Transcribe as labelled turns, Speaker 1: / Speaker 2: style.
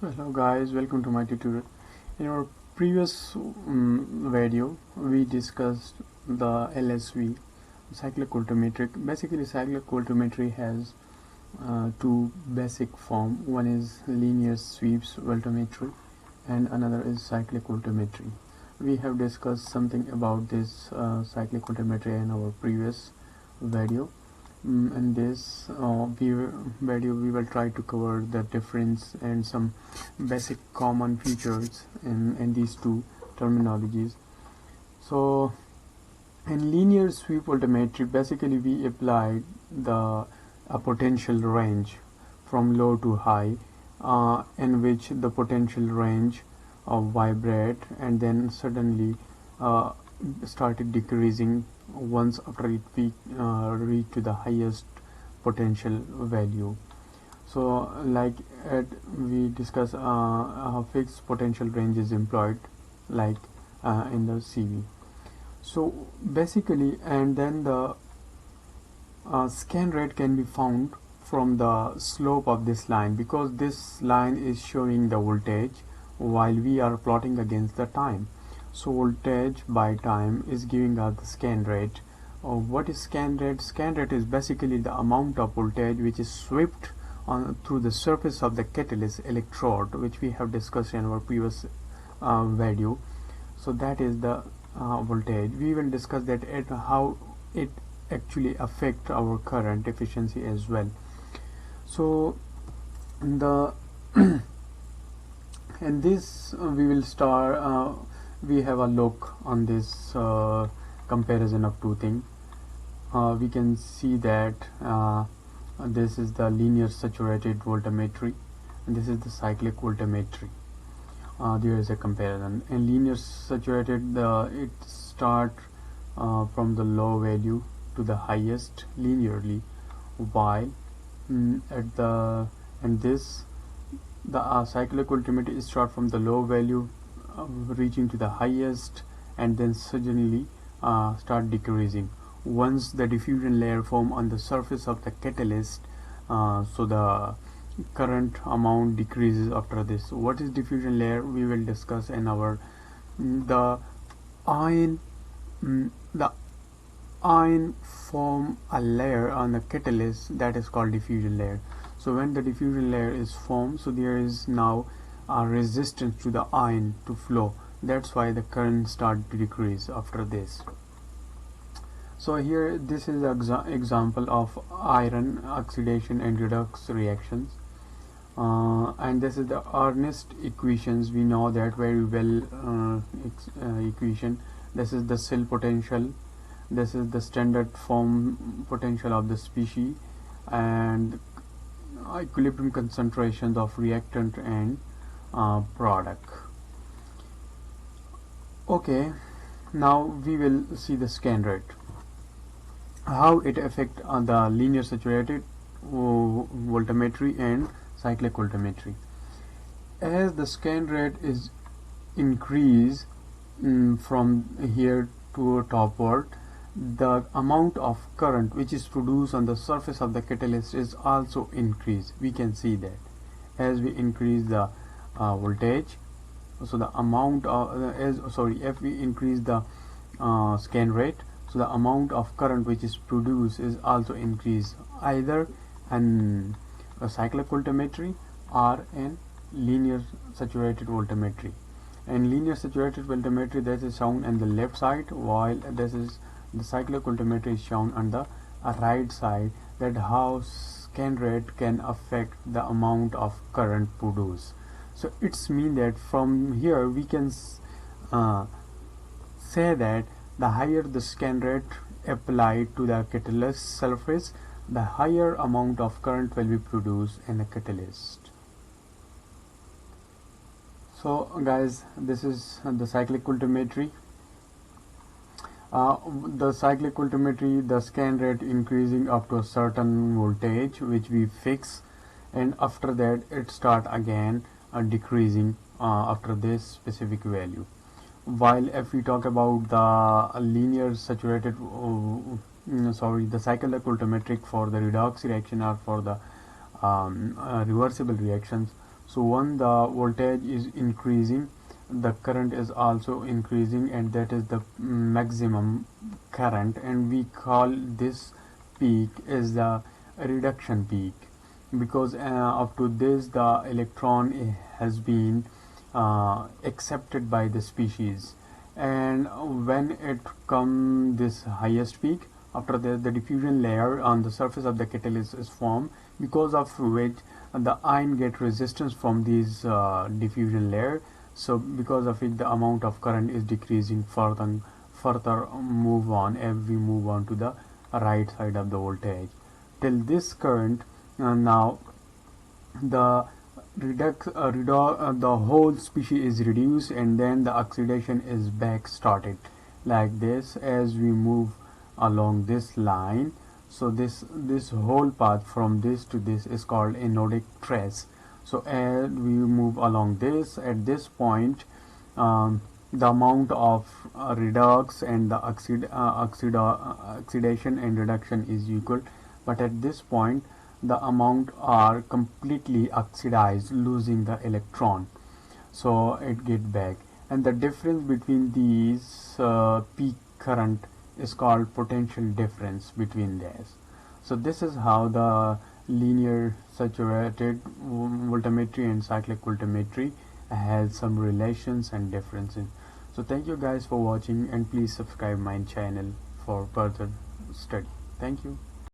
Speaker 1: So hello guys, welcome to my tutorial. In our previous video we discussed the LSV, cyclic voltammetric. Basically cyclic voltammetry has two basic form. One is linear sweeps voltammetry and another is cyclic voltammetry. We have discussed something about this cyclic voltammetry in our previous video. In this video we will try to cover the difference and some basic common features in these two terminologies. So in linear sweep voltammetry, basically we apply the potential range from low to high, in which the potential range vibrate and then suddenly started decreasing once after it reached to the highest potential value. So like we discuss a fixed potential range is employed like in the CV. So basically, and then the scan rate can be found from the slope of this line, because this line is showing the voltage while we are plotting against the time. So voltage by time is giving us the scan rate. What is scan rate? Scan rate is basically the amount of voltage which is swept through the surface of the catalyst electrode, which we have discussed in our previous video. So that is the voltage. We will discuss that how it actually affect our current efficiency as well. So the in this we will start. We have a look on this comparison of two things. We can see that this is the linear saturated voltammetry and this is the cyclic voltammetry. There is a comparison. In linear saturated, it start from the low value to the highest linearly, while at the cyclic voltammetry start from the low value reaching to the highest and then suddenly start decreasing once the diffusion layer form on the surface of the catalyst. So the current amount decreases after this. What is diffusion layer? We will discuss in our the ion form a layer on the catalyst that is called diffusion layer. So when the diffusion layer is formed, so there is now a resistance to the ion to flow. That's why the current start to decrease after this. So here this is an example of iron oxidation and redox reactions, and this is the Ernst equations. We know that very well. Equation. This is the cell potential, this is the standard form potential of the species, and equilibrium concentrations of reactant and product. Okay, now we will see the scan rate, how it affect on the linear saturated voltammetry and cyclic voltammetry. As the scan rate is increase from here to topward, the amount of current which is produced on the surface of the catalyst is also increased. We can see that as we increase the voltage, so the amount of if we increase the scan rate, so the amount of current which is produced is also increased, either in a cyclic voltammetry or in linear saturated voltammetry. In linear saturated voltammetry, that is shown on the left side, while this is the cyclic voltammetry is shown on the right side, that how scan rate can affect the amount of current produced. So it's mean that from here we can say that the higher the scan rate applied to the catalyst surface, the higher amount of current will be produced in the catalyst. So guys, this is the cyclic voltammetry. The cyclic voltammetry, the scan rate increasing up to a certain voltage which we fix, and after that it start again decreasing after this specific value. While if we talk about the linear saturated the cyclic voltammetric for the redox reaction or for the reversible reactions, So when the voltage is increasing, the current is also increasing, and that is the maximum current, and we call this peak is the reduction peak, because up to this the electron has been accepted by the species, and when it come this highest peak, after the diffusion layer on the surface of the catalyst is formed, because of which the ion get resistance from these diffusion layer. So because of it the amount of current is decreasing further move on as we move on to the right side of the voltage till this current. Now the the whole species is reduced, and then the oxidation is back started like this as we move along this line. So this whole path from this to this is called anodic trace. So as we move along this, at this point the amount of redox and the oxidation and reduction is equal, but at this point the amount are completely oxidized, losing the electron, so it get back, and the difference between these peak current is called potential difference between these. So this is how the linear saturated voltammetry and cyclic voltammetry has some relations and differences. So thank you guys for watching, and please subscribe my channel for further study. Thank you.